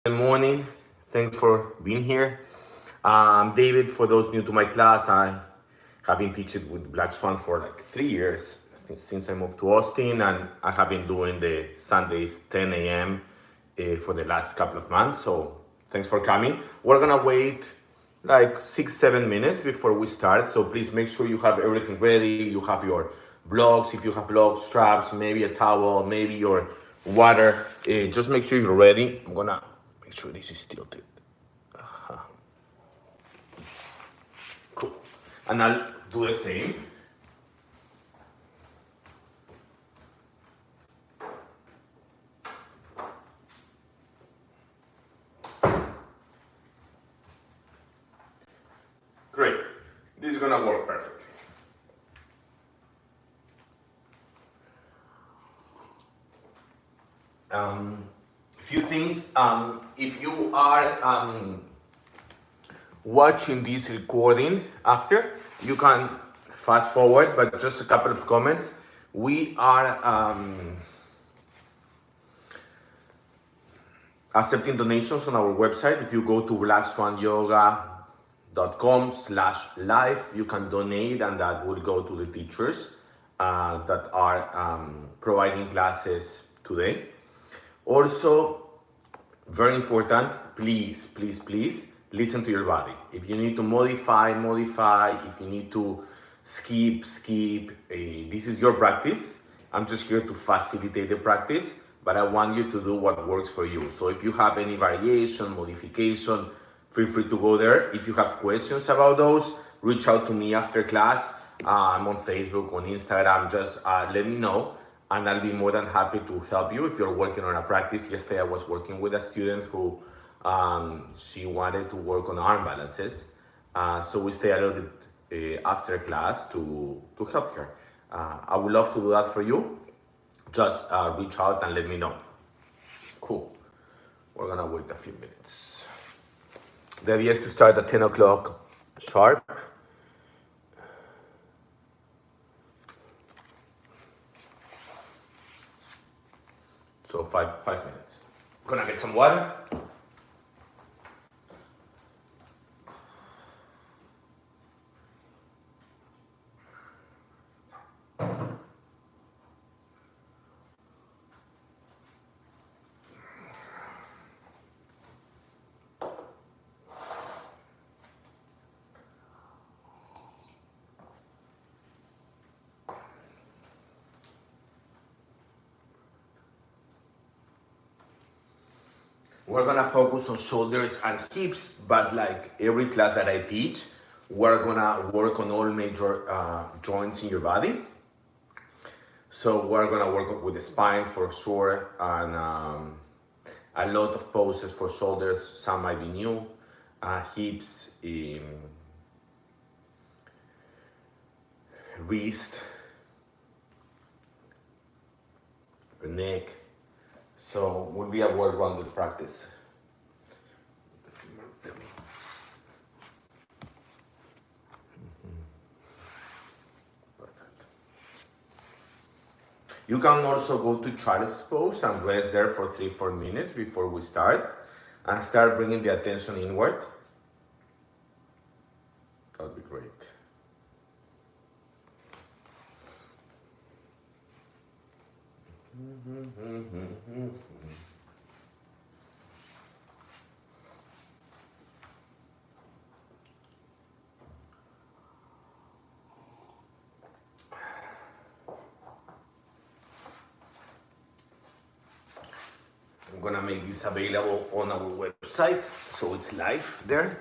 Good morning. Thanks for being here. David, for those new to my class, I have been teaching with Black Swan for like 3 years since I moved to Austin, and I have been doing the Sundays 10 a.m. For the last couple of months. So thanks for coming. We're gonna wait like 6, 7 minutes before we start. So please make sure you have everything ready. You have your blocks, if you have blocks, straps, maybe a towel, maybe your water. Just make sure you're ready. I'm gonna make sure this is tilted. Cool. And I'll do the same. Great. This is gonna work perfectly. Few things. If you are watching this recording after, you can fast forward, but just a couple of comments. We are accepting donations on our website. If you go to blackswanyoga.com/live, you can donate, and that will go to the teachers that are providing classes today. Also, very important, please listen to your body. If you need to modify. If you need to skip. This is your practice. I'm just here to facilitate the practice, but I want you to do what works for you. So if you have any variation, modification, feel free to go there. If you have questions about those, reach out to me after class. I'm on Facebook, on Instagram. Just let me know, and I'll be more than happy to help you if you're working on a practice. Yesterday I was working with a student who she wanted to work on arm balances, so we stay a little bit after class to help her. I would love to do that for you. Just reach out and let me know. Cool. We're gonna wait a few minutes. The idea is to start at 10 o'clock sharp. So five minutes. Gonna get some water. We're gonna focus on shoulders and hips, but like every class that I teach, we're gonna work on all major joints in your body. So we're gonna work with the spine for sure, and a lot of poses for shoulders. Some might be new, hips, wrist, neck. So would be a well-rounded practice. Perfect. You can also go to child's pose and rest there for 3-4 minutes before we start, and start bringing the attention inward. That would be great. I'm gonna make this available on our website, so it's live there.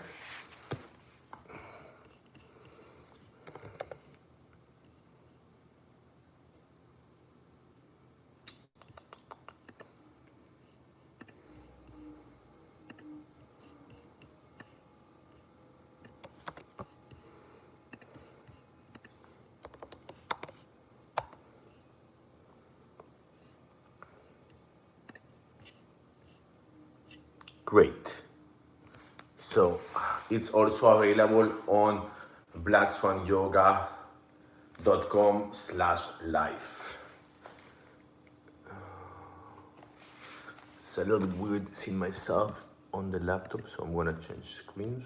Great. So it's also available on blackswanyoga.com/live. It's a little bit weird seeing myself on the laptop, so I'm gonna change screens.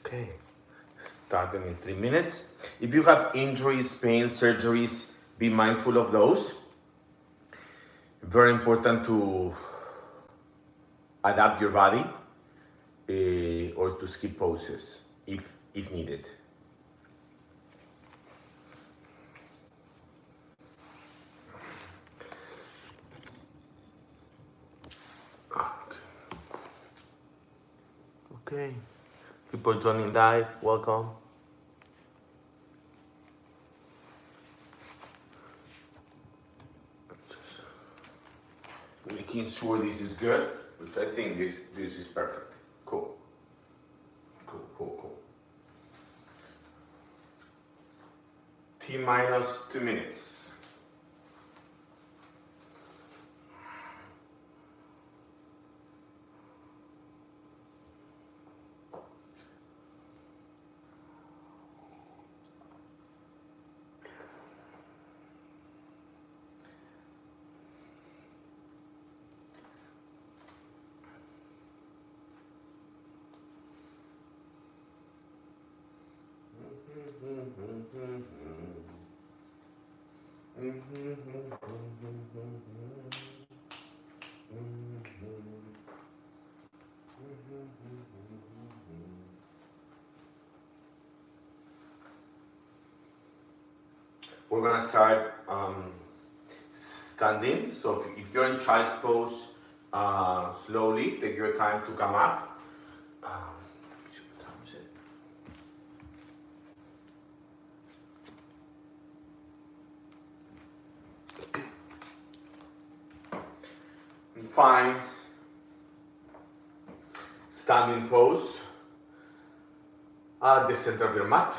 Okay, starting in 3 minutes. If you have injuries, pain, surgeries, be mindful of those. Very important to adapt your body or to skip poses if needed. Okay, people joining live, welcome. Just making sure this is good, which I think this is perfect. Cool. Cool. T minus 2 minutes. We're gonna start standing. So if you're in child's pose, slowly take your time to come up. Okay. And find standing pose at the center of your mat.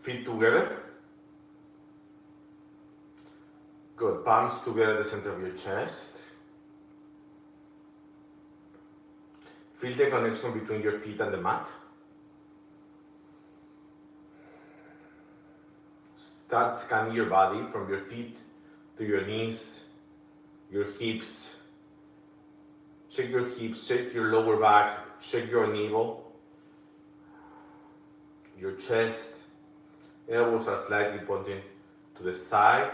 Feet together. Good. Palms together at the center of your chest. Feel the connection between your feet and the mat. Start scanning your body from your feet to your knees, your hips. Check your hips, check your lower back, check your navel, your chest. Elbows are slightly pointing to the side.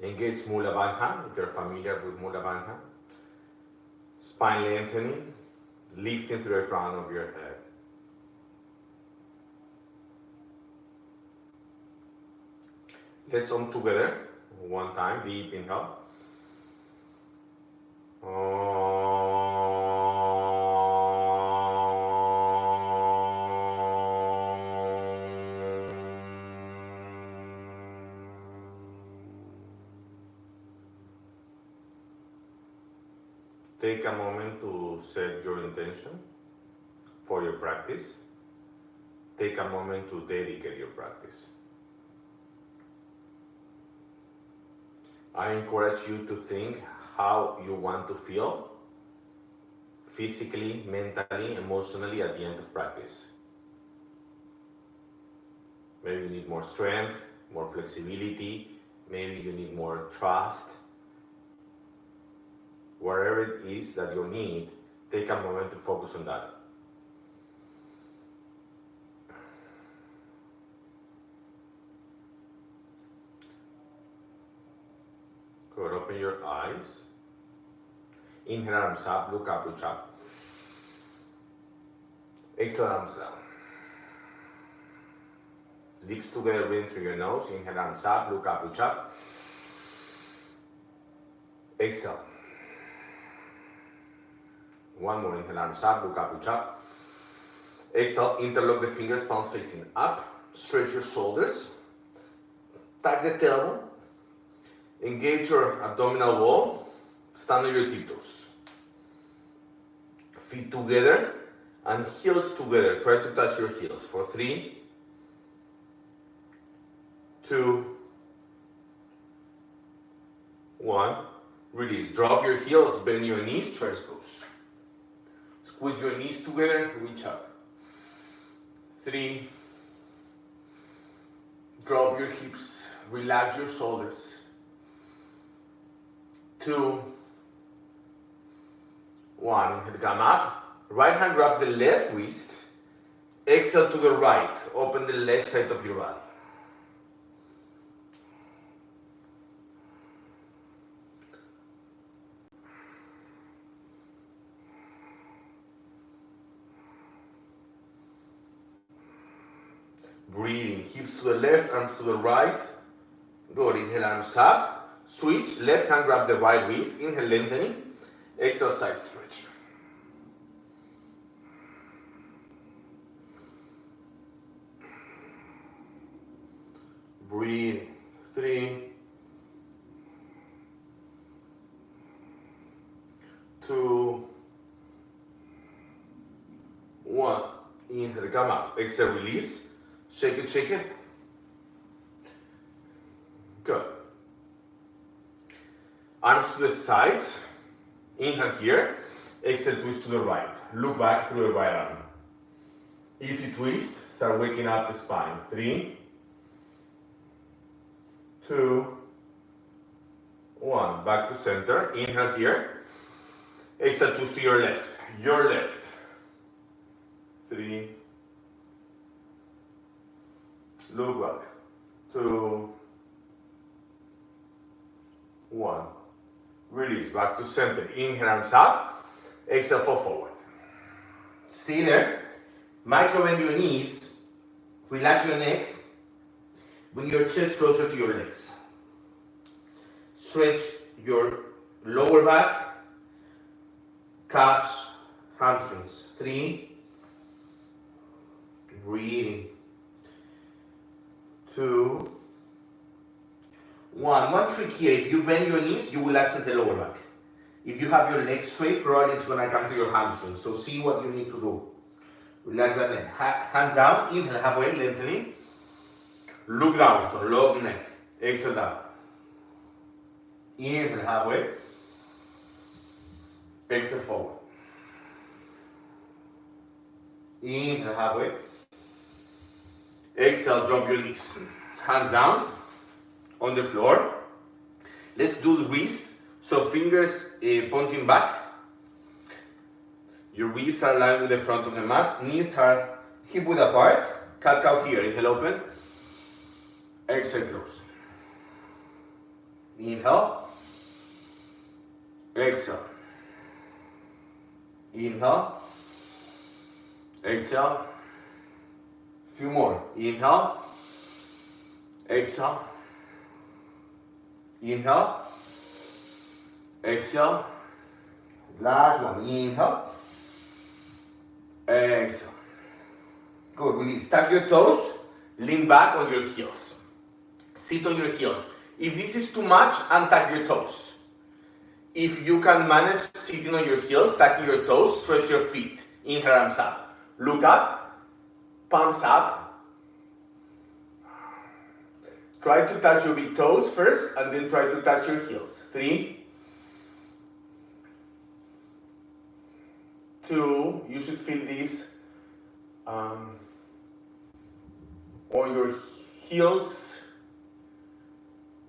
Engage Mula Bandha if you're familiar with Mula Bandha. Spine lengthening, lifting through the crown of your head. Let's hum together one time, deep inhale. Take a moment to set your intention for your practice. Take a moment to dedicate your practice. I encourage you to think how you want to feel physically, mentally, emotionally at the end of practice. Maybe you need more strength, more flexibility, maybe you need more trust. Whatever it is that you need, take a moment to focus on that. Good, open your eyes. Inhale, arms up, look up, reach up. Exhale, arms down. Lips together, breathe through your nose. Inhale, arms up, look up, reach up. Exhale. One more, inhale, arms up, look up, reach up. Exhale, interlock the fingers, palms facing up. Stretch your shoulders. Tuck the tailbone. Engage your abdominal wall. Stand on your tiptoes. Feet together and heels together. Try to touch your heels for 3, 2, 1. Release. Drop your heels, bend your knees, child's pose. Squeeze your knees together, reach up. 3, Drop your hips, relax your shoulders. 2, 1, inhale, come up. Right hand grabs the left wrist. Exhale to the right, open the left side of your body. Breathing, hips to the left, arms to the right. Good, inhale, arms up. Switch, left hand grabs the right wrist. Inhale, lengthening. Exhale, side stretch. Breathing, 3, 2, 1. Inhale, come up. Exhale, release. Shake it, shake it. Good. Arms to the sides. Inhale here. Exhale, twist to the right. Look back through the right arm. Easy twist. Start waking up the spine. 3, 2, 1. Back to center. Inhale here. Exhale, twist to your left. Your left. 3. Look back. 2, 1. Release. Back to center. Inhale, arms up. Exhale, fall forward. Stay there. Micro bend your knees. Relax your neck. Bring your chest closer to your legs. Stretch your lower back, calves, hamstrings. 3. Breathing. 2, 1. One trick here, if you bend your knees, you will access the lower back. If you have your legs straight, probably it's going to come to your hamstrings. So see what you need to do. Relax that neck. Hands down, inhale halfway, lengthening. Look down, so long neck. Exhale down. Inhale halfway. Exhale forward. Inhale halfway. Exhale, drop your knees. Hands down on the floor. Let's do the wrist. So fingers pointing back. Your wrists are aligned with the front of the mat. Knees are hip width apart. Cat cow here. Inhale, open. Exhale, close. Inhale. Exhale. Inhale. Exhale. Few more. Inhale. Exhale. Inhale. Exhale. Last one. Inhale. Exhale. Good. Release. Tuck your toes. Lean back on your heels. Sit on your heels. If this is too much, untuck your toes. If you can manage sitting on your heels, tucking your toes, stretch your feet. Inhale, arms up. Look up. Palms up. Try to touch your big toes first, and then try to touch your heels. 3, 2. You should feel this on your heels.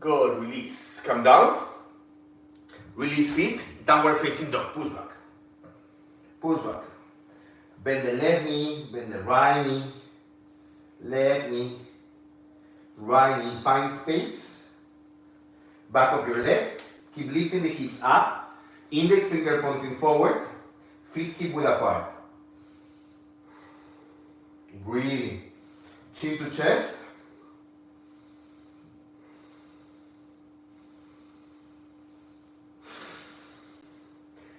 Good. Release. Come down. Release feet. Downward facing dog. Push back. Push back. Bend the left knee. Bend the right knee. Left knee. Right knee. Find space. Back of your legs. Keep lifting the hips up. Index finger pointing forward. Feet hip width apart. Breathing. Chin to chest.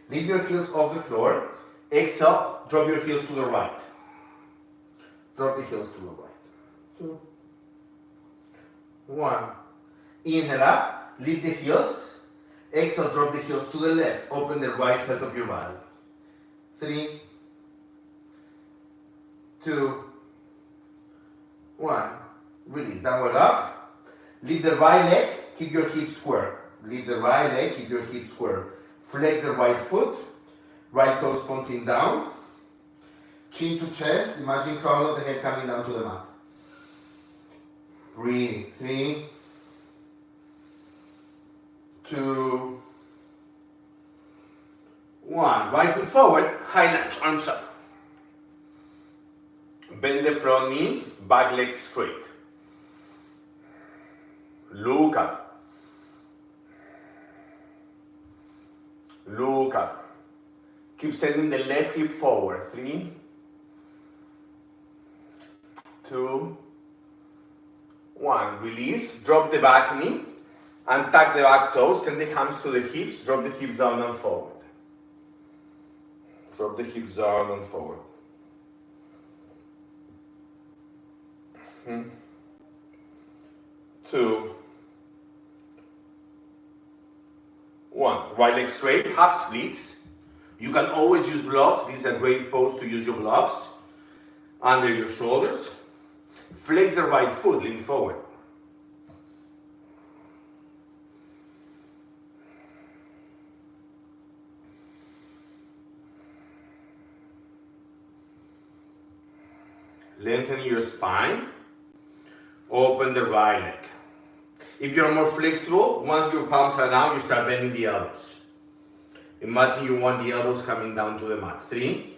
Leave your heels off the floor. Exhale, drop your heels to the right. Drop the heels to the right. 2, 1. Inhale up, lift the heels. Exhale, drop the heels to the left. Open the right side of your body. 3, 2, 1. Release. Downward dog. Lift the right leg, keep your hips square. Lift the right leg, keep your hips square. Flex the right foot, right toes pointing down. Chin to chest, imagine crown of the head coming down to the mat. Breathe. 3, 2, 1. Right foot forward, high lunge, arms up. Bend the front knee, back leg straight. Look up. Look up. Keep sending the left hip forward. 3, 2, 1. Release. Drop the back knee. And tuck the back toes. Send the hands to the hips. Drop the hips down and forward. Drop the hips down and forward. 2, 1. Right leg straight, half splits. You can always use blocks. This is a great pose to use your blocks under your shoulders. Flex the right foot, lean forward. Lengthen your spine. Open the right leg. If you're more flexible, once your palms are down, you start bending the elbows. Imagine you want the elbows coming down to the mat. 3,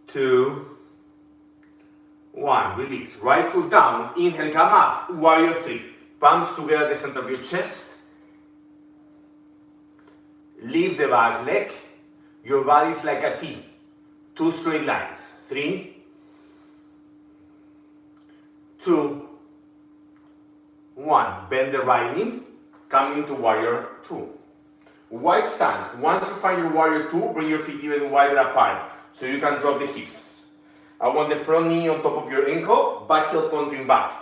2, 1. Release. Right foot down. Inhale, come up. Warrior 3. Palms together at the center of your chest. Lift the back leg. Your body is like a T. 2 straight lines. 3, 2, 1. Bend the right knee. Come into warrior 2. Wide stand. Once you find your warrior 2, bring your feet even wider apart so you can drop the hips. I want the front knee on top of your ankle, back heel pointing back.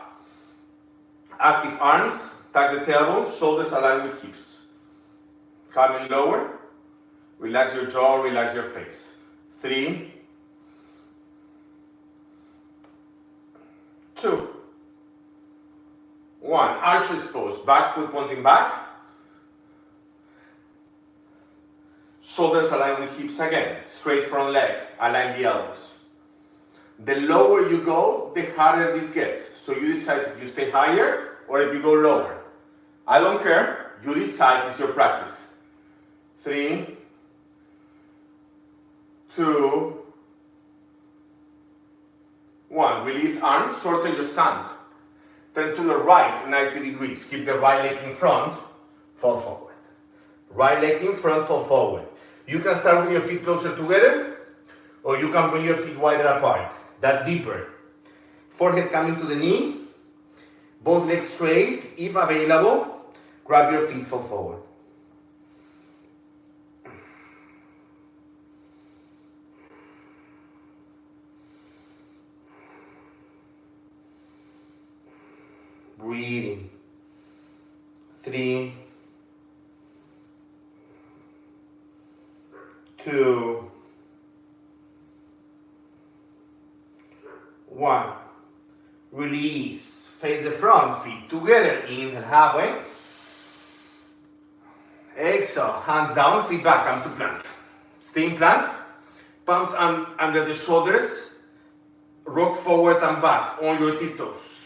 Active arms, tuck the tailbone, shoulders align with hips. Coming lower, relax your jaw, relax your face. 3, 2, 1. Archer's pose. Back foot pointing back. Shoulders align with hips again. Straight front leg. Align the elbows. The lower you go, the harder this gets. So you decide if you stay higher or if you go lower. I don't care. You decide. It's your practice. 3, 2, 1. Release arms. Shorten your stand. Turn to the right 90 degrees. Keep the right leg in front. Fall forward. Right leg in front, fall forward. You can start with your feet closer together, or you can bring your feet wider apart. That's deeper. Forehead coming to the knee. Both legs straight. If available, grab your feet, fall forward. Breathing. 3, 2, 1. Release. Face the front, feet together. Inhale halfway. Exhale. Hands down, feet back. Comes to plank. Stay in plank. Palms under the shoulders. Rock forward and back on your tiptoes.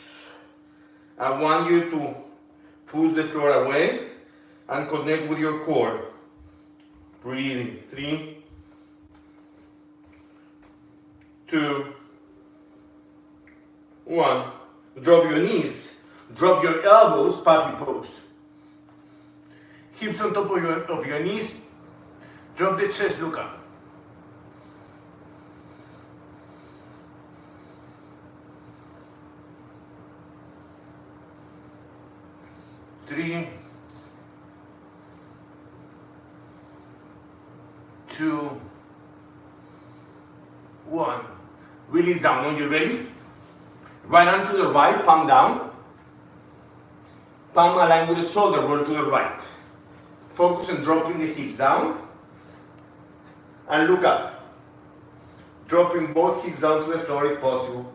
I want you to push the floor away and connect with your core. Breathing. 3, 2, 1. Drop your knees. Drop your elbows, puppy pose. Hips on top of your knees. Drop the chest, look up. 3, 2, 1. Release down on your belly. Right arm to the right, palm down. Palm aligned with the shoulder, roll to the right. Focus on dropping the hips down. And look up. Dropping both hips down to the floor if possible.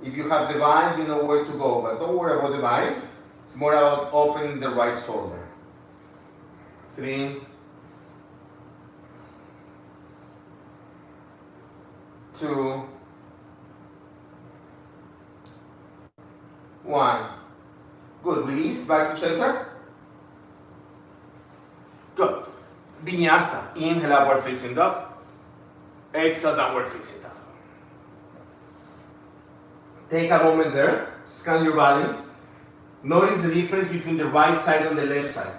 If you have the bind, you know where to go, but don't worry about the bind. It's more about opening the right shoulder. 3, 2, 1. Good. Release. Back to center. Good. Vinyasa. Inhale, upward facing dog. Exhale, downward facing dog. Take a moment there. Scan your body. Notice the difference between the right side and the left side.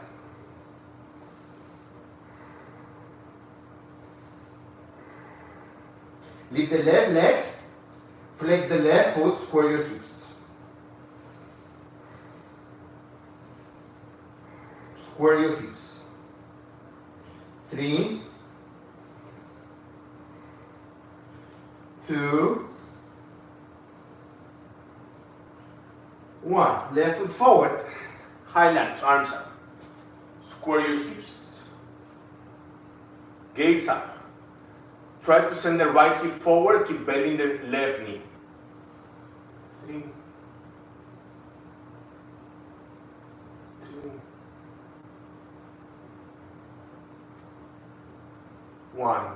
Lift the left leg. Flex the left foot. Square your hips. Square your hips. 3, 2, 1. Left foot forward. High lunge, arms up. Square your hips. Gaze up. Try to send the right hip forward. Keep bending the left knee. 3, 2, 1.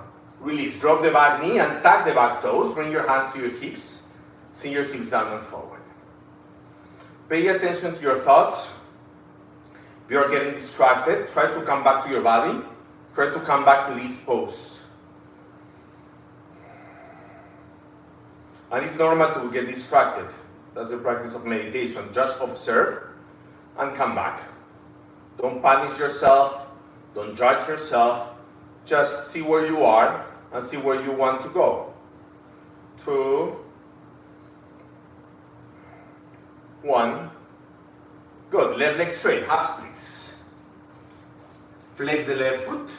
Release. Drop the back knee and tuck the back toes. Bring your hands to your hips. Send your hips down and forward. Pay attention to your thoughts. If you are getting distracted, try to come back to your body. Try to come back to this pose. And it's normal to get distracted. That's the practice of meditation. Just observe and come back. Don't punish yourself. Don't judge yourself. Just see where you are and see where you want to go. 2, 1. Good. Left leg straight. Half splits. Flex the left foot.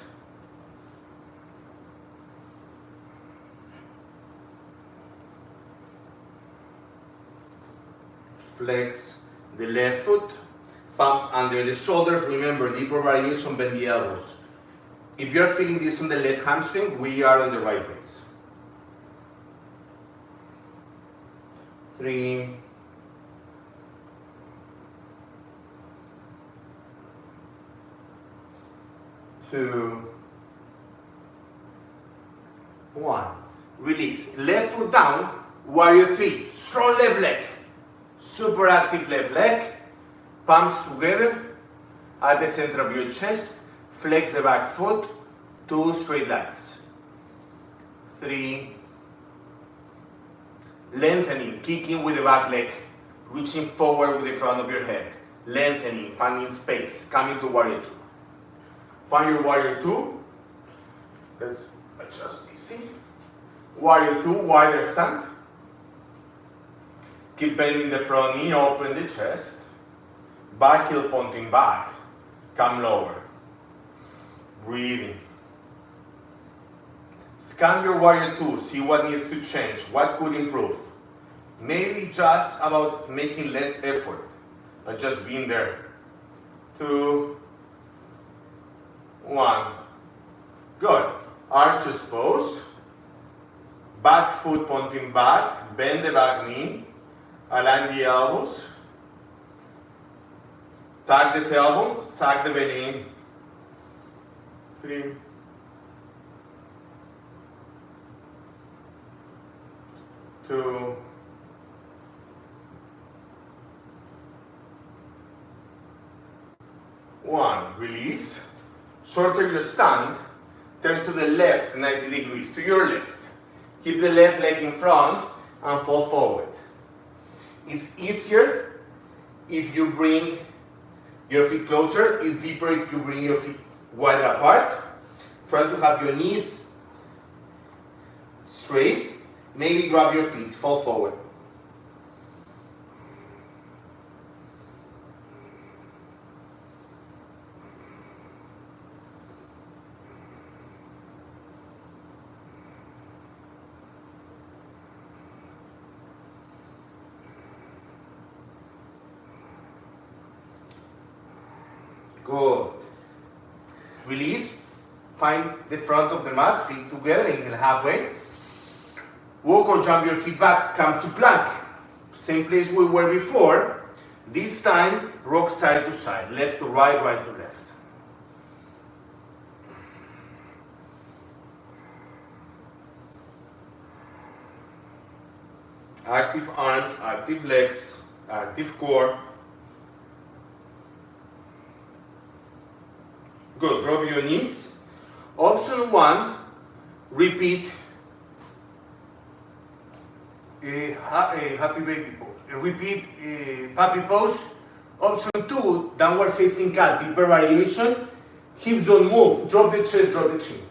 Flex the left foot. Palms under the shoulders. Remember, deeper variation, bend the elbows. If you're feeling this on the left hamstring, we are in the right place. 3, 2, 1. Release. Left foot down. Warrior 3. Strong left leg. Super active left leg. Palms together at the center of your chest. Flex the back foot. 2 straight lines. 3. Lengthening. Kicking with the back leg. Reaching forward with the crown of your head. Lengthening. Finding space. Coming to warrior 2. Find your warrior 2. Let's adjust easy. Warrior 2, wider stand. Keep bending the front knee, open the chest. Back heel pointing back. Come lower. Breathing. Scan your warrior 2, see what needs to change, what could improve. Maybe just about making less effort and just being there. 2, 1. Good. Arches pose. Back foot pointing back. Bend the back knee. Align the elbows. Tuck the tailbones. Suck the belly in. 3, 2, 1. Release. Shorten your stand. Turn to the left 90 degrees, to your left. Keep the left leg in front and fall forward. It's easier if you bring your feet closer. It's deeper if you bring your feet wider apart. Try to have your knees straight. Maybe grab your feet, fall forward. Good. Release. Find the front of the mat, feet together, inhale halfway. Walk or jump your feet back, come to plank. Same place we were before. This time, rock side to side, left to right, right to left. Active arms, active legs. active core. Good, drop your knees. Option 1, repeat happy baby pose. Repeat puppy pose. Option 2, downward facing cat, deeper variation. Hips don't move, drop the chest, drop the chin.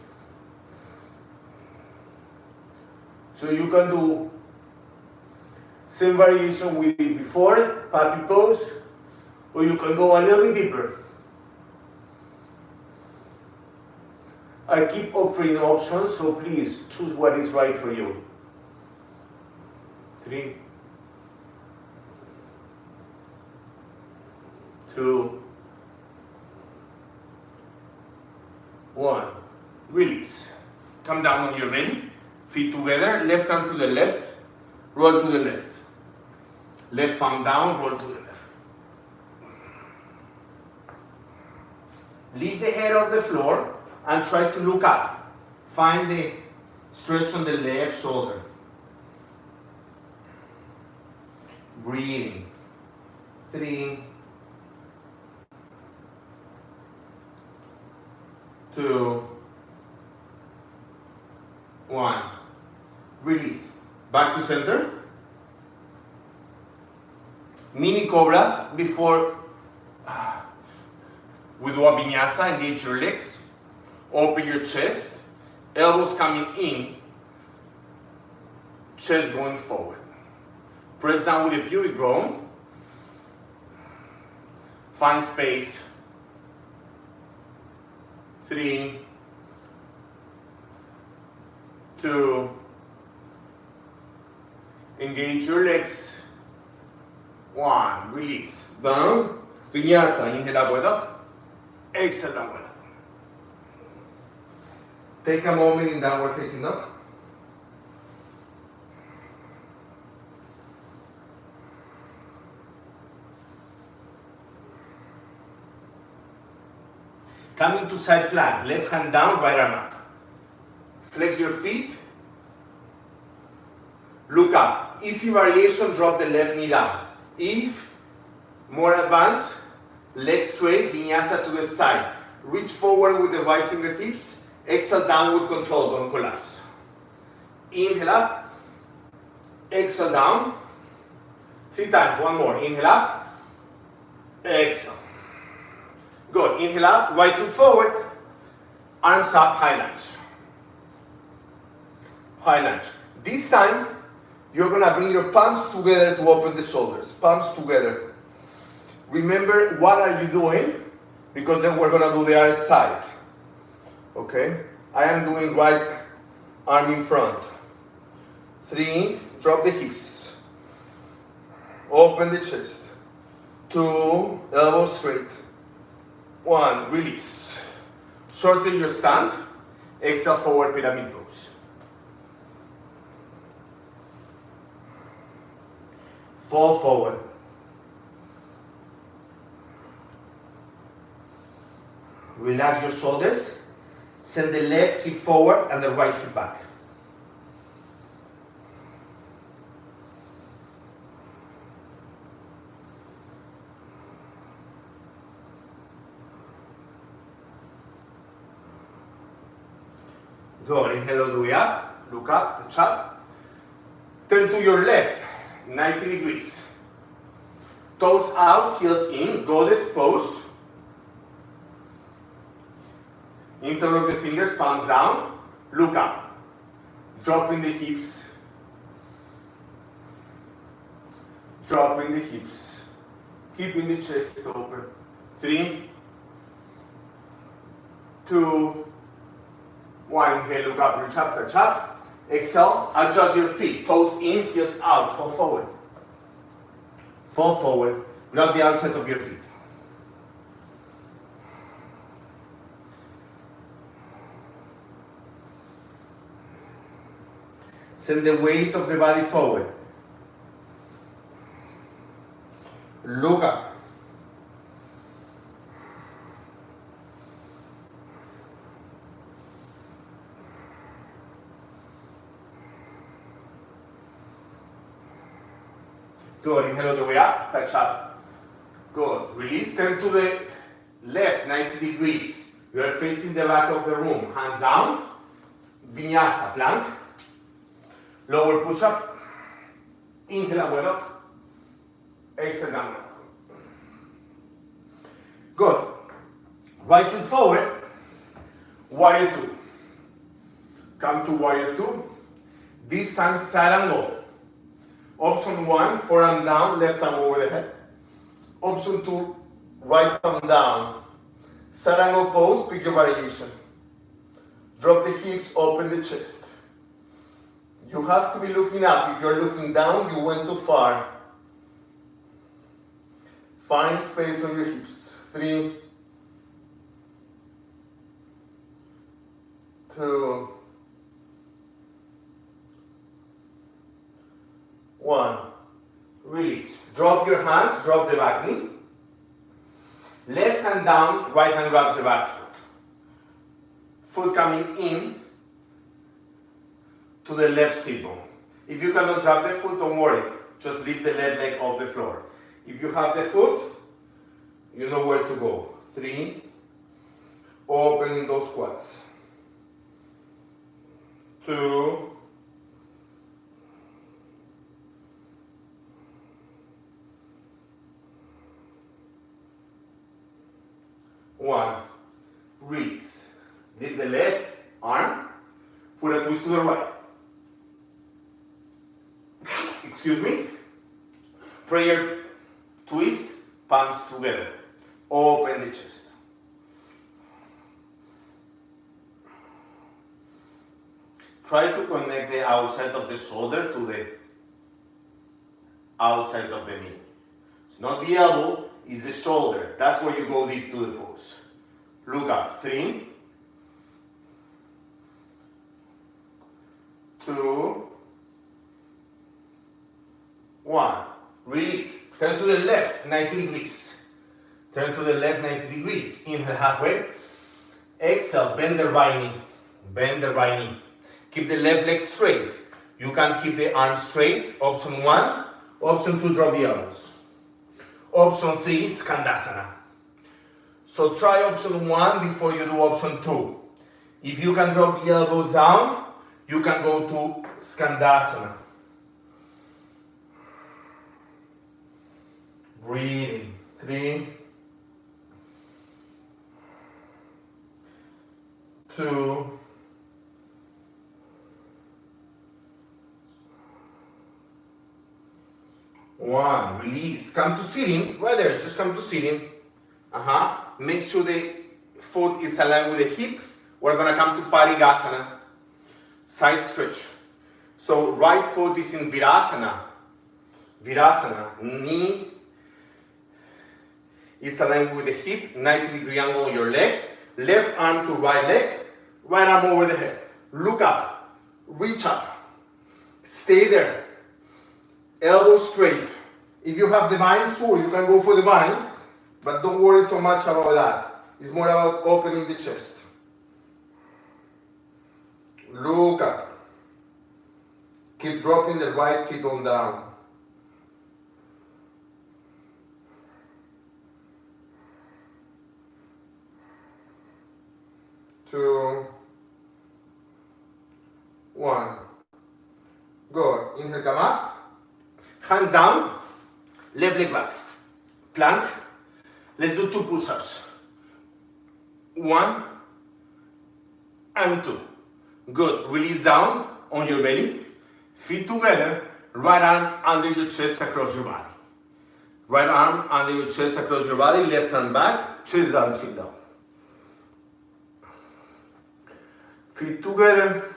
So you can do same variation we did before, puppy pose, or you can go a little bit deeper. I keep offering options, so please choose what is right for you. 3, 2, 1. Release. Come down on your belly, feet together, left arm to the left, roll to the left. Left palm down, roll to the left. Leave the head off the floor and try to look up. Find the stretch on the left shoulder. Breathing. 3, 2, 1. Release. Back to center. Mini cobra before we do a vinyasa. Engage your legs. Open your chest. Elbows coming in. Chest going forward. Press down with the pubic bone. Find space. 3, 2. Engage your legs. 1. Release. Down. Vinyasa. Inhale upward up. Exhale downward up. Take a moment in downward facing dog. Coming to side plank. Left hand down, right arm up. Flex your feet. Look up. Easy variation, drop the left knee down. If more advanced, legs straight, vinyasa to the side. Reach forward with the right fingertips. Exhale down with control, don't collapse. Inhale up. Exhale down. 3 times, one more. Inhale up. Exhale. Good. Inhale up, right foot forward. Arms up, high lunge. High lunge. This time, you're gonna bring your palms together to open the shoulders. Palms together. Remember, what are you doing? Because then we're gonna do the other side. Okay? I am doing right arm in front. 3, drop the hips. Open the chest. 2, elbows straight. 1, release. Shorten your stand. Exhale, forward pyramid pose. Fall forward. Relax your shoulders. Send the left hip forward and the right hip back. Good. Inhale all the way up. Look up, touch up. Turn to your left, 90 degrees. Toes out, heels in, goddess pose. Interlock the fingers, palms down. Look up. Dropping the hips. Dropping the hips. Keeping the chest open. 3, 2, 1. Inhale, look up, reach up, touch up. Exhale, adjust your feet. Toes in, heels out. Fall forward. Fall forward. Grab the outside of your feet. Send the weight of the body forward. Look up. Good. Inhale all the way up. Touch up. Good. Release. Turn to the left 90 degrees. You are facing the back of the room. Hands down. Vinyasa. Plank. Lower push-up. Inhale, upward dog. Exhale, downward dog. Good. Right foot forward. Warrior 2. Come to warrior 2. This time side angle. Option 1, forearm down, left arm over the head. Option 2, right arm down. Side angle pose, pick your variation. Drop the hips, open the chest. You have to be looking up. If you're looking down, you went too far. Find space on your hips. 3, 2, 1. Release. Drop your hands, drop the back knee. Left hand down, right hand grabs the back foot. Foot coming in to the left sit bone. If you cannot grab the foot, don't worry. Just leave the left leg off the floor. If you have the foot, you know where to go. 3. Opening those quads. 2. 1. Release. Lift the left arm. Put a twist to the right. Excuse me. Prayer twist, palms together. Open the chest. Try to connect the outside of the shoulder to the outside of the knee. It's not the elbow, it's the shoulder. That's where you go deep to the pose. Look up. 3, 2, 1. Release. Turn to the left 90 degrees. Turn to the left 90 degrees. Inhale halfway. Exhale, bend the right knee. Bend the right knee. Keep the left leg straight. You can keep the arms straight. Option 1. Option 2, drop the elbows. Option 3, Skandasana. So try option 1 before you do option 2. If you can drop the elbows down, you can go to Skandasana. Breathing. 3, 2, 1. Release. Come to sitting. Right there. Just come to sitting. Make sure the foot is aligned with the hip. We're going to come to Parigasana. Side stretch. So right foot is in Virasana. Virasana. Knee is aligned with the hip. 90-degree angle on your legs. Left arm to right leg. Right arm over the head. Look up. Reach up. Stay there. Elbow straight. If you have the bind, sure, you can go for the bind, but don't worry so much about that. It's more about opening the chest. Look up. Keep dropping the right sit bone down. Two, 1. Good. Inhale, come up. Hands down, left leg back. Plank. Let's do 2 push-ups. 1 and 2. Good. Release down on your belly. Feet together. Right arm under your chest across your body. Right arm under your chest across your body. Left arm back. Chest down, chin down. Feet together.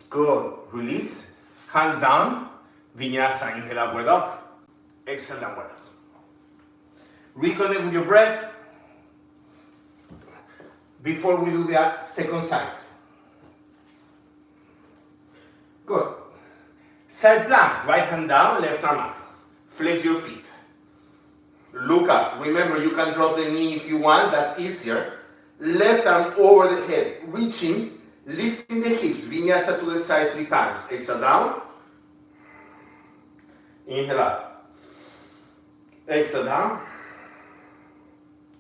Good. Release. Hands down. Vinyasa, inhale upward dog. Exhale, downward dog. Reconnect with your breath before we do the second side. Good. Side plank, right hand down, left arm up. Flex your feet. Look up. Remember, you can drop the knee if you want, that's easier. Left arm over the head, reaching, lifting the hips. Vinyasa to the side 3 times. Exhale down. Inhale up. Exhale down.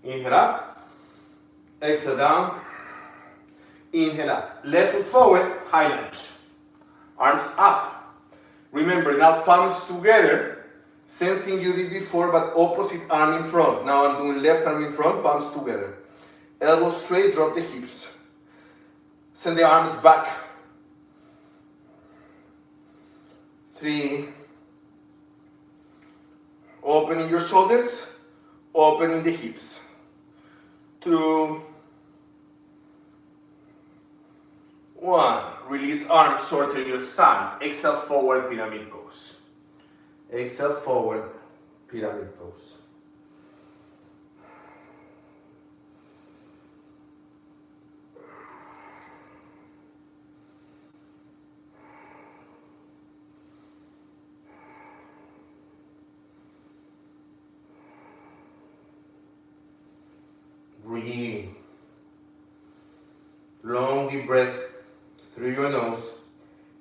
Inhale up. Exhale down. Inhale up. Left foot forward, high lunge. Arms up. Remember, now palms together. Same thing you did before, but opposite arm in front. Now I'm doing left arm in front, palms together. Elbows straight, drop the hips. Send the arms back. 3. Opening your shoulders, opening the hips. 2. 1. Release arms, shorten your stand. Exhale, forward pyramid pose. Exhale, forward pyramid pose. Breathe. Long deep breath through your nose.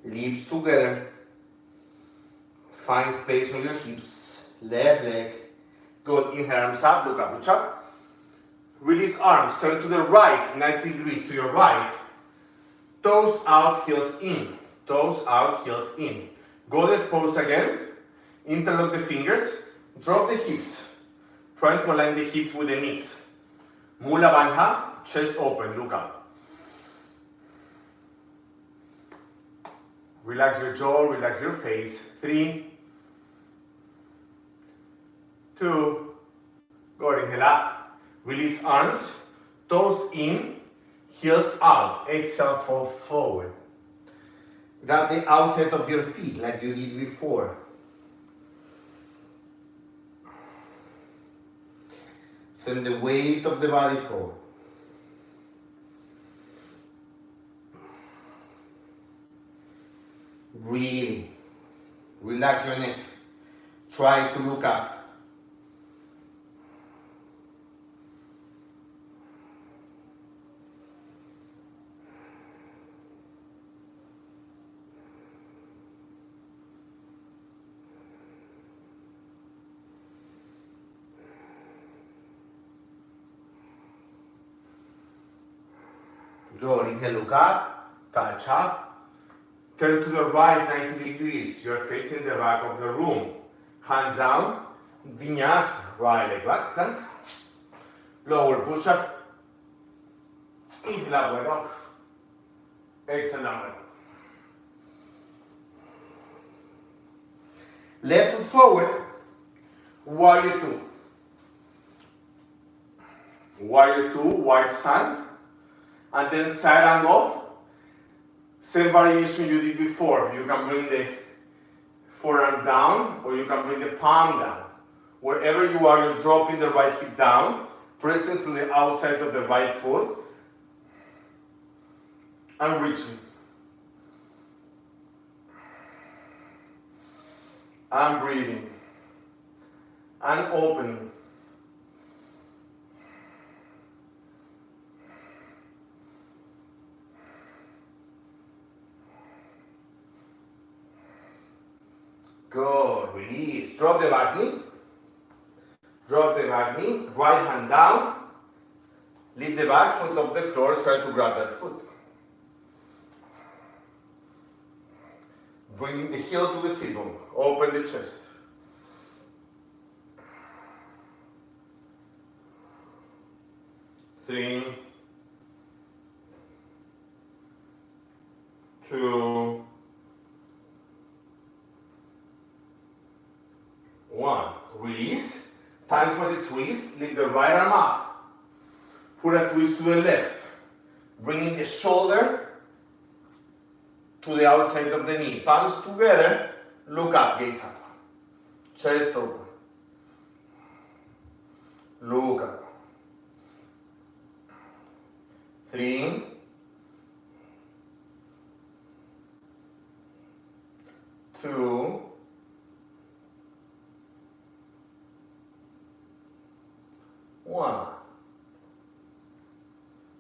Lips together. Find space on your hips. Left leg. Good. Inhale, arms up. Look up, reach up. Release arms. Turn to the right. 90 degrees to your right. Toes out, heels in. Toes out, heels in. Goddess pose again. Interlock the fingers. Drop the hips. Trying to align the hips with the knees. Mula Bandha, chest open, look up. Relax your jaw, relax your face. 3, 2, go, inhale up. Release arms, toes in, heels out. Exhale, fall forward. Grab the outside of your feet like you did before. Send the weight of the body forward. Breathe. Relax your neck. Try to look up. Good. Inhale, look up, touch up. Turn to the right 90 degrees. You're facing the back of the room. Hands down. Vinyasa. Right leg back. Plank. Lower push up. Inhale, upward dog. Exhale, downward dog. Left foot forward. Warrior 2. Warrior 2, wide stand. And then side angle, same variation you did before. You can bring the forearm down, or you can bring the palm down. Wherever you are, you're dropping the right hip down, pressing through the outside of the right foot, and reaching. And breathing. And opening. Good, release. Drop the back knee. Drop the back knee. Right hand down. Lift the back foot off the floor. Try to grab that foot. Bring the heel to the sit bone. Open the chest. Three, 2, 1. Release. Time for the twist. Lift the right arm up. Put a twist to the left. Bringing the shoulder to the outside of the knee. Palms together. Look up, gaze up. Chest open. Look up. 3, 2, 1.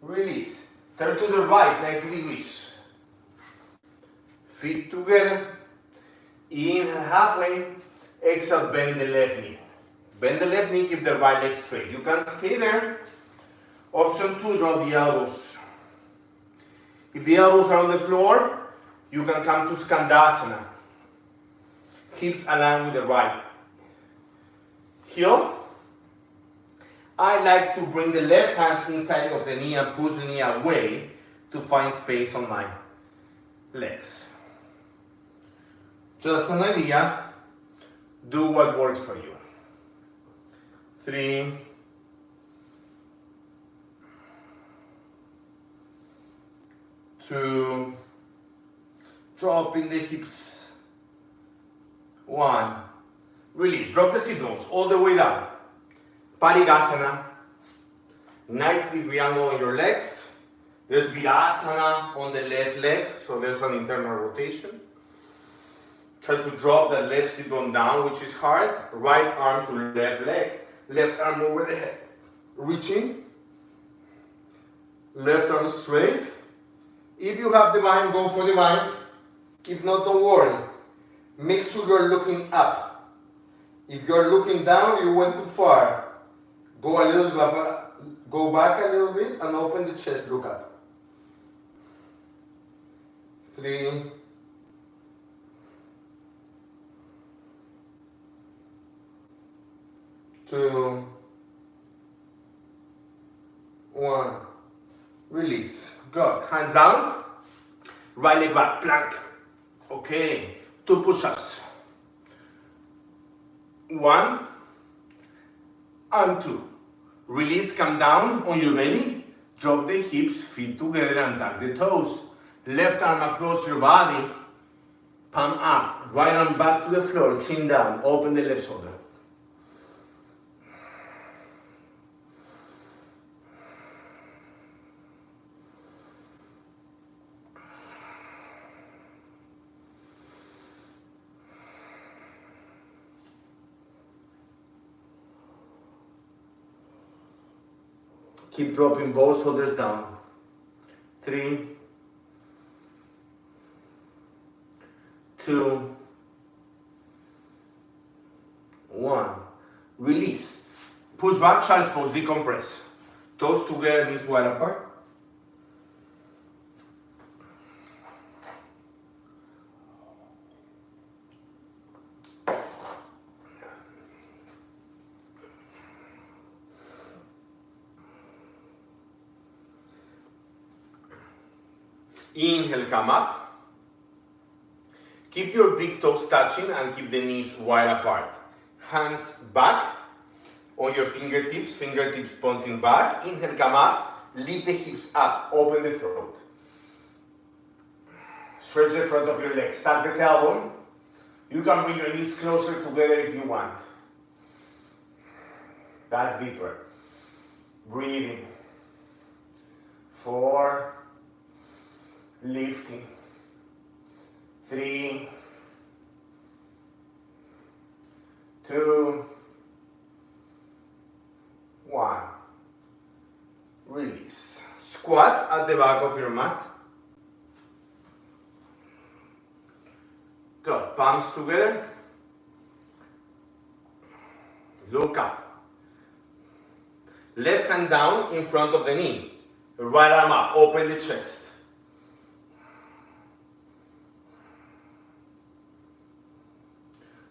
Release. Turn to the right, 90 degrees. Feet together. Inhale halfway. Exhale, bend the left knee. Bend the left knee, keep the right leg straight. You can stay there. Option 2, drop the elbows. If the elbows are on the floor, you can come to Skandasana. Hips align with the right heel. I like to bring the left hand inside of the knee and push the knee away to find space on my legs. Just an idea. Do what works for you. 3, 2, dropping the hips. 1, release. Drop the sit bones all the way down. Parigasana. 90-degree angle on your legs. There's Virasana on the left leg, so there's an internal rotation. Try to drop that left sit bone down, which is hard. Right arm to left leg. Left arm over the head. Reaching. Left arm straight. If you have the bind, go for the bind. If not, don't worry. Make sure you're looking up. If you're looking down, you went too far. Go back a little bit and open the chest, look up. 3, 2, 1. Release. Good. Hands down. Right leg back. Plank. Okay. 2 push-ups. 1 and 2. Release. Come down on your belly. Drop the hips. Feet together and tuck the toes. Left arm across your body. Palm up. Right arm back to the floor. Chin down. Open the left shoulder. Keep dropping both shoulders down. 3, 2, 1. Release. Push back, child's pose, decompress. Toes together, knees wide apart. Inhale, come up. Keep your big toes touching and keep the knees wide apart. Hands back on your fingertips pointing back. Inhale, come up. Lift the hips up, open the throat. Stretch the front of your legs, tuck the tailbone. You can bring your knees closer together if you want. That's deeper. Breathing. 4, lifting. 3, 2, 1. Release. Squat at the back of your mat. Good. Palms together. Look up. Left hand down in front of the knee. Right arm up. Open the chest.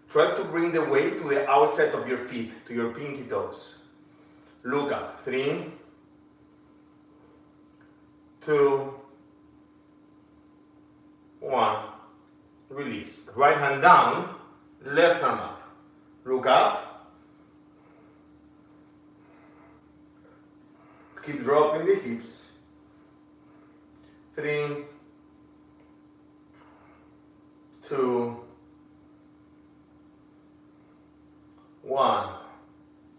Try to bring the weight to the outside of your feet, to your pinky toes. Look up. 3, 2, 1. Release. Right hand down, left hand up. Look up. Keep dropping the hips. 3, 2, 1,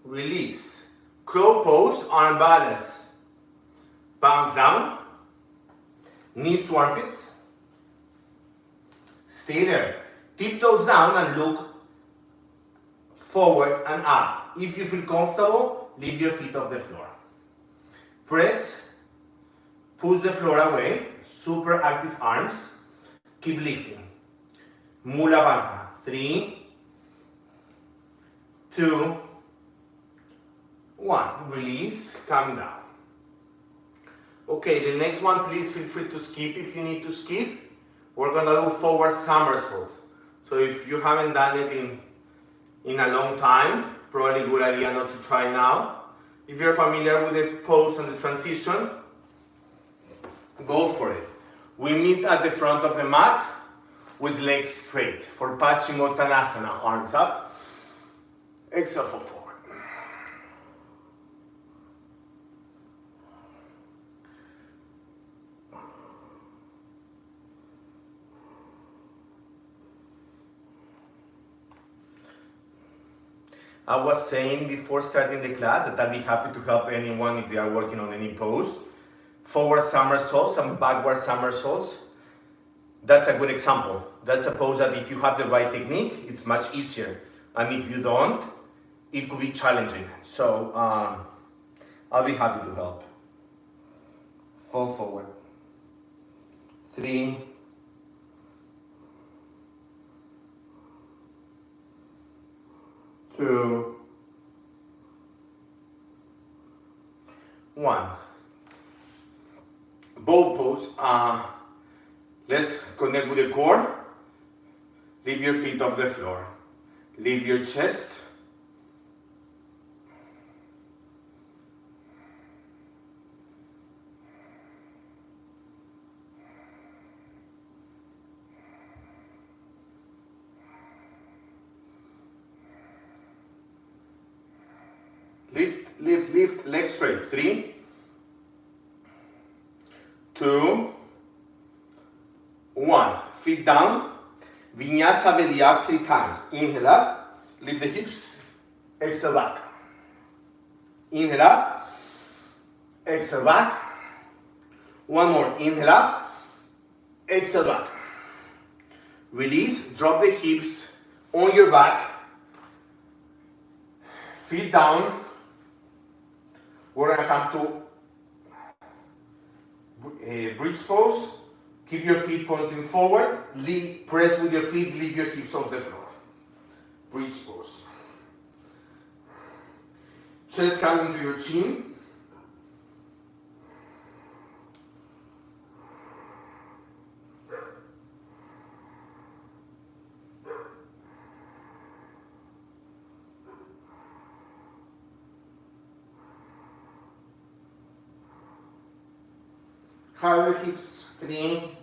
release. Crow pose, arm balance. Palms down, knees to armpits. Stay there. Tiptoes down and look forward and up. If you feel comfortable, leave your feet off the floor. Press, push the floor away, super active arms. Keep lifting. Mula Bandha. 3, 2, 1. Release, come down. Okay, the next one, please feel free to skip if you need to skip. We're gonna do forward somersault. So if you haven't done it in a long time, probably a good idea not to try now. If you're familiar with the pose and the transition, go for it. We meet at the front of the mat with legs straight for Paschimottanasana, arms up. Exhale, fall forward. I was saying before starting the class that I'd be happy to help anyone if they are working on any pose. Forward somersaults and backward somersaults. That's a good example. That's a pose that if you have the right technique, it's much easier. And if you don't, it could be challenging. So I'll be happy to help. Fall forward. 3, 2, 1. Bow pose. Let's connect with the core. Leave your feet off the floor. Leave your chest. Lift, lift, lift, legs straight. 3, 2, 1. Feet down. Vinyasa belly up 3 times. Inhale up. Lift the hips. Exhale back. Inhale up. Exhale back. One more. Inhale up. Exhale back. Release. Drop the hips on your back. Feet down. We're gonna come to bridge pose. Keep your feet pointing forward. Press with your feet, leave your hips off the floor. Bridge pose. Chest coming to your chin. Harder hips, 3.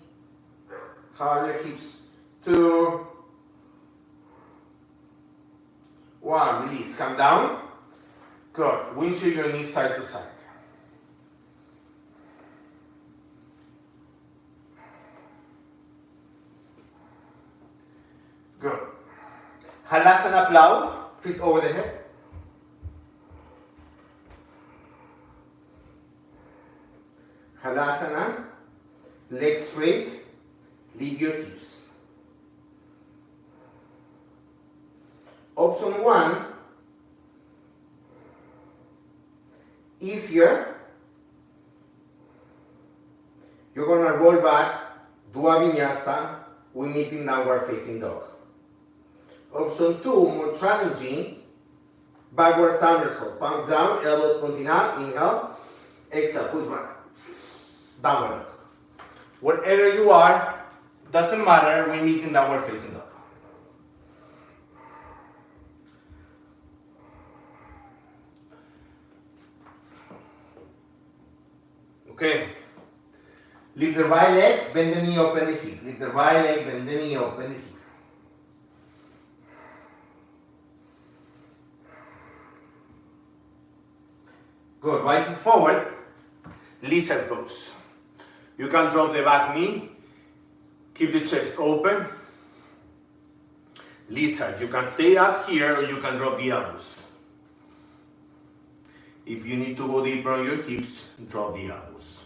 Harder hips, 2. 1. Release. Come down. Good. Windshield your knees side to side. Good. Halasana plow. Feet over the head. Halasana, legs straight, leave your hips. Option 1, easier. You're gonna roll back, do a vinyasa, we meet in downward facing dog. Option 2, more challenging, backward somersault. Palms down, elbows pointing up, inhale, exhale, push back. Downward dog. Wherever you are, doesn't matter, we meet in downward facing dog. Okay. Lift the right leg, bend the knee, open the hip. Lift the right leg, bend the knee, open the hip. Good. Right foot forward, lizard pose. You can drop the back knee, keep the chest open. Lizard, you can stay up here or you can drop the elbows. If you need to go deeper on your hips, drop the elbows.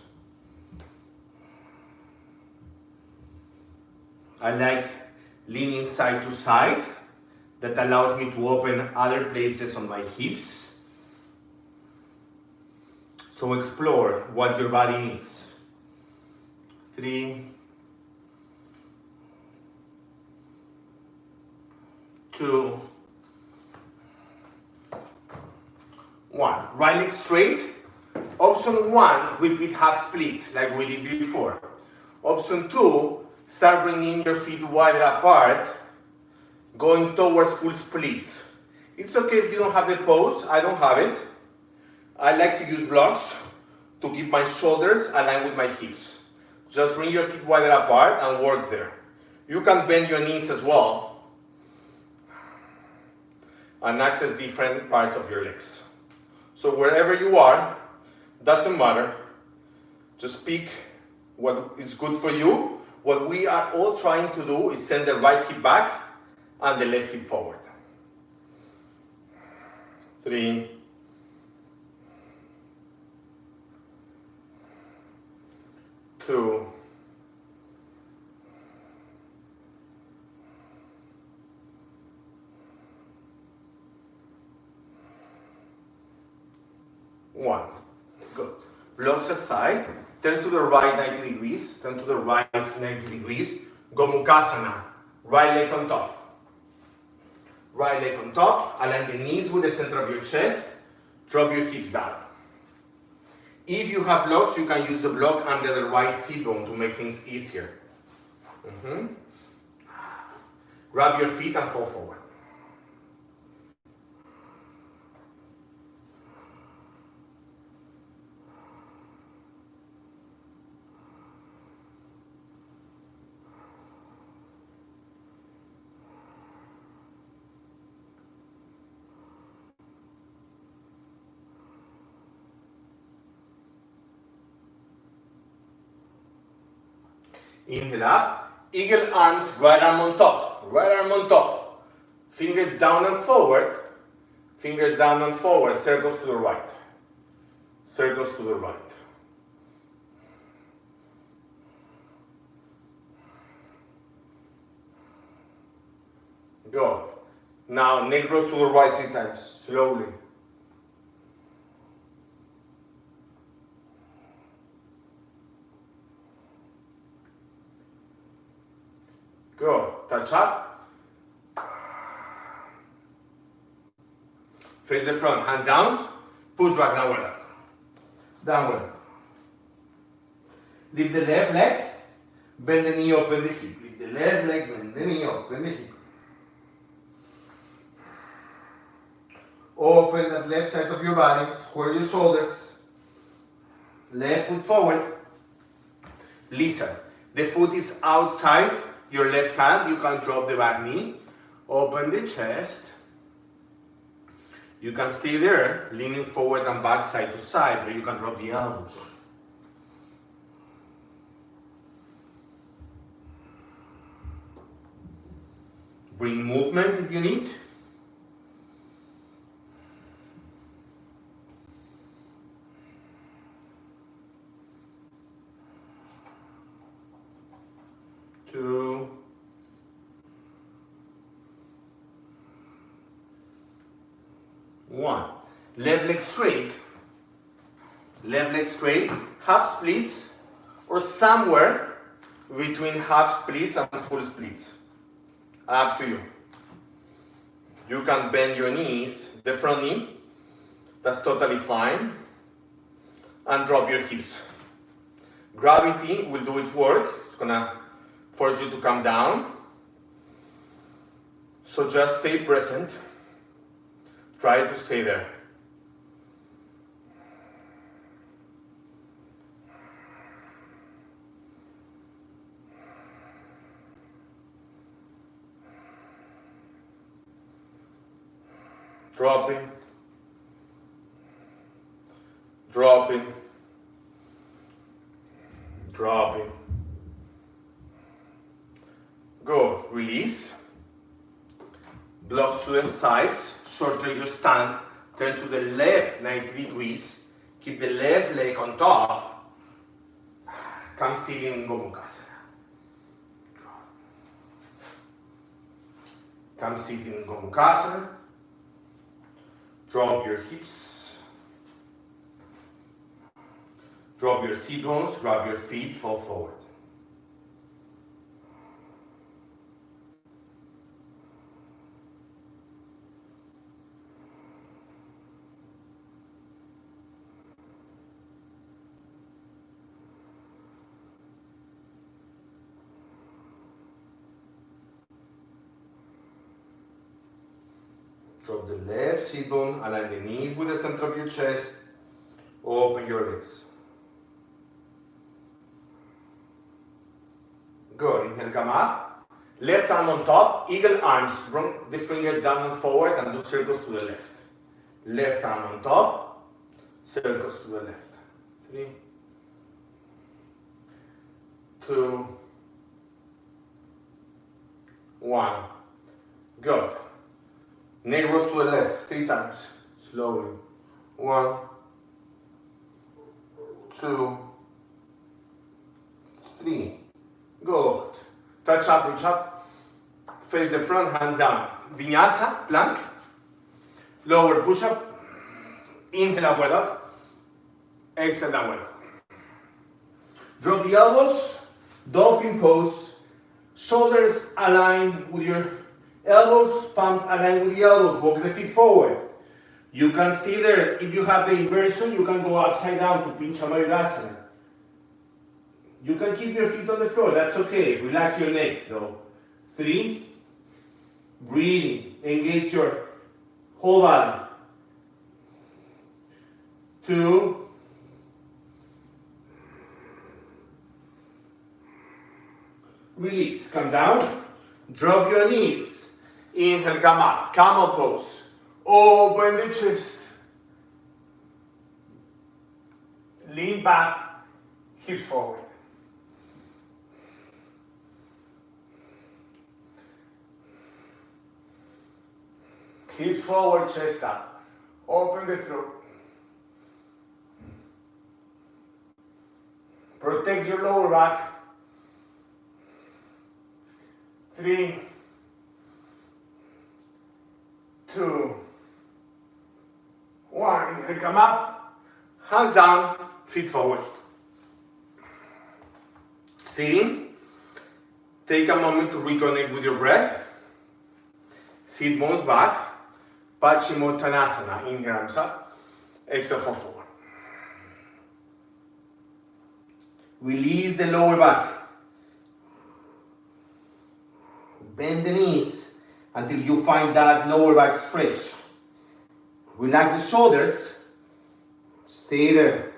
I like leaning side to side. That allows me to open other places on my hips. So explore what your body needs. 3, 2, 1. Right leg straight. Option 1, repeat half splits like we did before. Option 2, start bringing your feet wider apart, going towards full splits. It's okay if you don't have the pose. I don't have it. I like to use blocks to keep my shoulders aligned with my hips. Just bring your feet wider apart and work there. You can bend your knees as well and access different parts of your legs. So wherever you are, doesn't matter. Just pick what is good for you. What we are all trying to do is send the right hip back and the left hip forward. 3, 2, 1. Good. Blocks aside. Turn to the right 90 degrees. Turn to the right 90 degrees. Gomukhasana. Right leg on top. Right leg on top. Align the knees with the center of your chest. Drop your hips down. If you have blocks, you can use the block under the right sit bone to make things easier. Grab your feet and fall forward. Inhale up, eagle arms, right arm on top, right arm on top. Fingers down and forward, fingers down and forward, circles to the right, circles to the right. Good. Now neck rolls to the right 3 times, slowly. Good. Touch up. Face the front, hands down. Push back, downward dog. Downward dog. Lift the left leg. Bend the knee, open the hip. Lift the left leg, bend the knee, open the hip. Open that left side of your body. Square your shoulders. Left foot forward. Listen. The foot is outside your left hand. You can drop the back knee. Open the chest. You can stay there, leaning forward and back side to side, or you can drop the elbows. Bring movement if you need. Two. One. Left leg straight. Left leg straight. Half splits or somewhere between half splits and full splits. Up to you. You can bend your knees, the front knee. That's totally fine. And drop your hips. Gravity will do its work. It's gonna force you to come down. So just stay present. Try to stay there. Dropping. Dropping. Dropping. Good. Release. Blocks to the sides, shorter you stand, turn to the left 90 degrees, keep the left leg on top, come sitting in Gomukhasana. Come sitting in Gomukhasana, drop your hips, drop your sit bones, grab your feet, fall forward. Drop the left sit bone, align the knees with the center of your chest, open your legs. Good, inhale, come up. Left arm on top, eagle arms, bring the fingers down and forward and do circles to the left. Left arm on top, circles to the left. 3, 2, 1. Good. Neck rolls to the left 3 times, slowly. 1, 2, 3. Good. Touch up, reach up. Face the front, hands down. Vinyasa, plank. Lower push up. Inhale, upward dog. Exhale, downward dog. Drop the elbows. Dolphin pose. Shoulders align with your elbows, palms align with the elbows, walk the feet forward. You can stay there. If you have the inversion, you can go upside down to Pincha Mayurasana. You can keep your feet on the floor, that's okay. Relax your neck though. 3, breathing, engage your whole body. 2, release, come down, drop your knees. Inhale, come up, camel pose. Open the chest. Lean back, hips forward. Hips forward, chest up. Open the throat. Protect your lower back. 3, 2, 1. Inhale, come up. Hands down, feet forward. Sitting. Take a moment to reconnect with your breath. Sit bones back. Paschimottanasana. Inhale, arms up. Exhale, fall forward. Release the lower back. Bend the knees until you find that lower back stretch. Relax the shoulders. Stay there.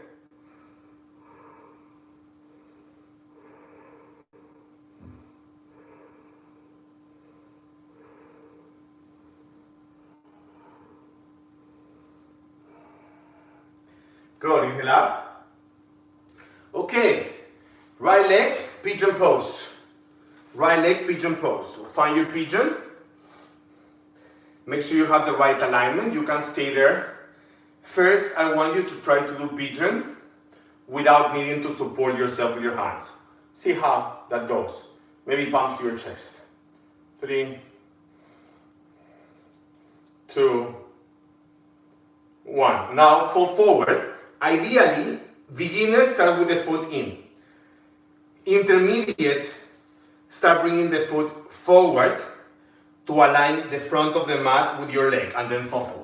Good, inhale up. Okay, right leg, pigeon pose. Right leg, pigeon pose. So find your pigeon. Make sure you have the right alignment. You can stay there. First, I want you to try to do pigeon without needing to support yourself with your hands. See how that goes. Maybe palms to your chest. 3, 2, 1. Now fall forward. Ideally, beginners start with the foot in. Intermediate, start bringing the foot forward to align the front of the mat with your leg and then fall forward.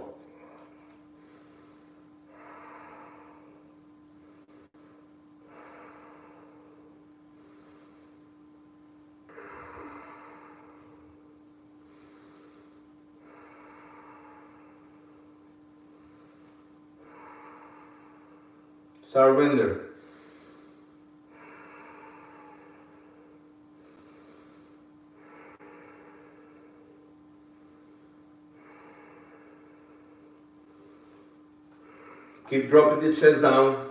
Surrender. Keep dropping the chest down.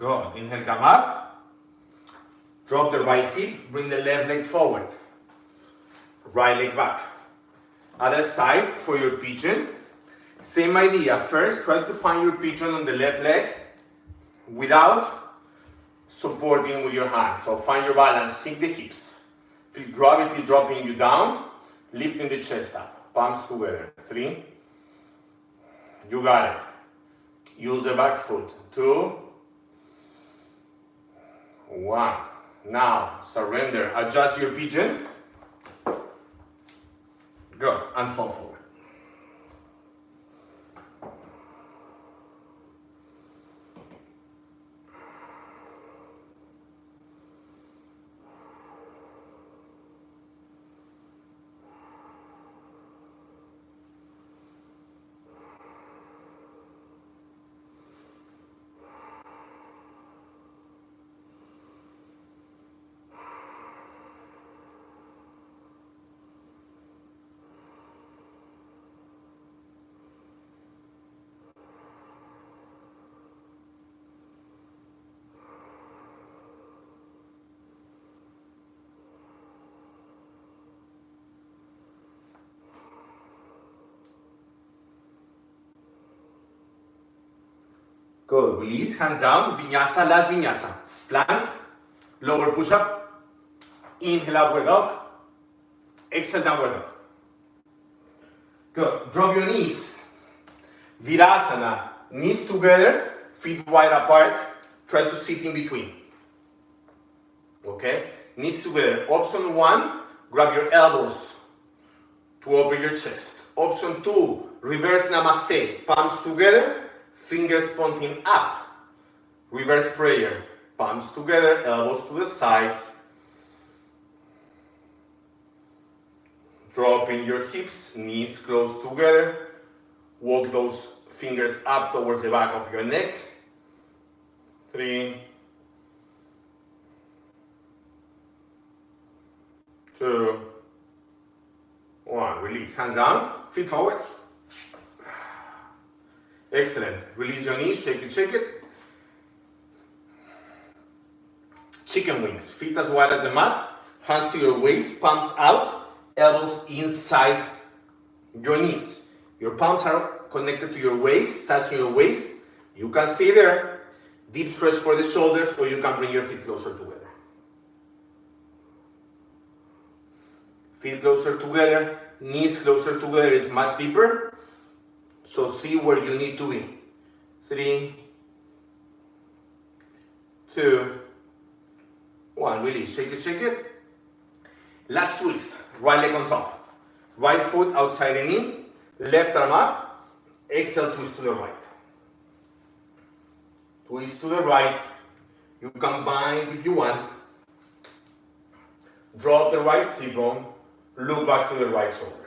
Good. Inhale, come up. Drop the right hip, bring the left leg forward. Right leg back. Other side for your pigeon. Same idea. First, try to find your pigeon on the left leg without supporting with your hands. So find your balance, sink the hips. Feel gravity dropping you down, lifting the chest up. Palms together. 3. You got it. Use the back foot. 2. 1. Now, surrender. Adjust your pigeon. Good. And fall forward. Good. Release, hands down. Vinyasa, last vinyasa. Plank, lower push-up. Inhale, upward dog. Exhale, downward dog. Good. Drop your knees. Virasana. Knees together, feet wide apart. Try to sit in between. Okay? Knees together. Option 1, grab your elbows to open your chest. Option 2, reverse namaste. Palms together. Fingers pointing up. Reverse prayer. Palms together, elbows to the sides. Dropping your hips, knees close together. Walk those fingers up towards the back of your neck. 3. 2. 1. Release. Hands down. Feet forward. Excellent. Release your knees, shake it. Chicken wings. Feet as wide as the mat. Hands to your waist, palms out, elbows inside your knees. Your palms are connected to your waist, touching your waist. You can stay there. Deep stretch for the shoulders, or you can bring your feet closer together. Feet closer together, knees closer together is much deeper. So see where you need to be. 3, 2, 1. Release. Shake it. Last twist. Right leg on top. Right foot outside the knee. Left arm up. Exhale, twist to the right. Twist to the right. You can bind if you want. Drop the right sit bone. Look back to the right shoulder.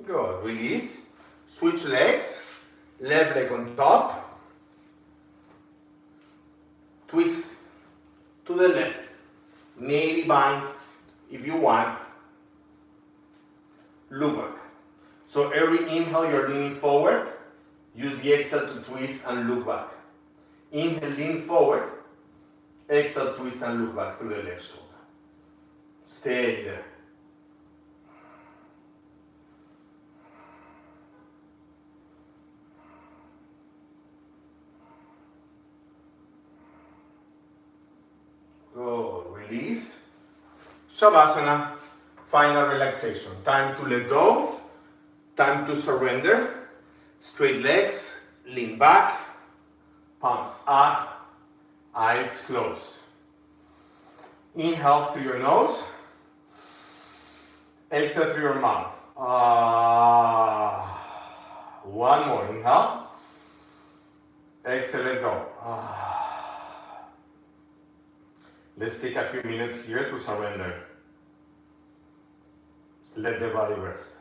Good. Release. Switch legs. Left leg on top. Twist to the left. Maybe bind if you want. Look back. So every inhale you're leaning forward. Use the exhale to twist and look back. Inhale, lean forward. Exhale, twist and look back through the left shoulder. Stay there. Good. Release. Shavasana. Final relaxation. Time to let go. Time to surrender. Straight legs. Lean back. Palms up. Eyes closed. Inhale through your nose. Exhale through your mouth. One more. Inhale. Exhale, let go. Let's take a few minutes here to surrender. Let the body rest.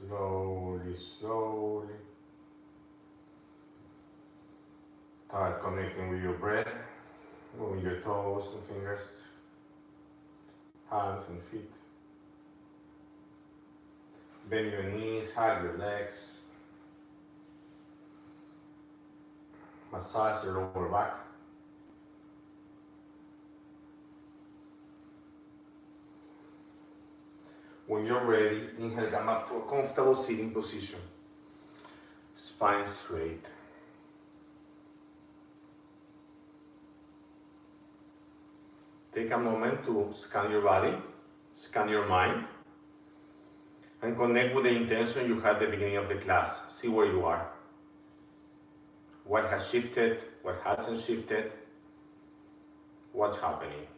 Slowly, slowly. Start connecting with your breath, moving your toes and fingers, hands and feet. Bend your knees, hug your legs. Massage your lower back. When you're ready, inhale, come up to a comfortable sitting position. Spine straight. Take a moment to scan your body, scan your mind, and connect with the intention you had at the beginning of the class. See where you are. What has shifted, what hasn't shifted, what's happening.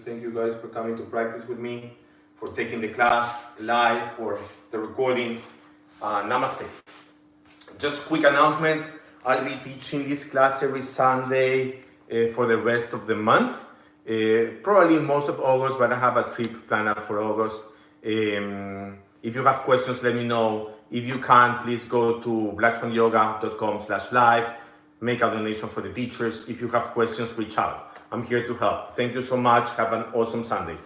Thank you guys for coming to practice with me, for taking the class live or the recording. Namaste. Just quick announcement, I'll be teaching this class every Sunday for the rest of the month. Probably most of August, but I have a trip planned out for August. If you have questions, let me know. If you can, please go to blackswanyoga.com/live, make a donation for the teachers. If you have questions, reach out. I'm here to help. Thank you so much. Have an awesome Sunday.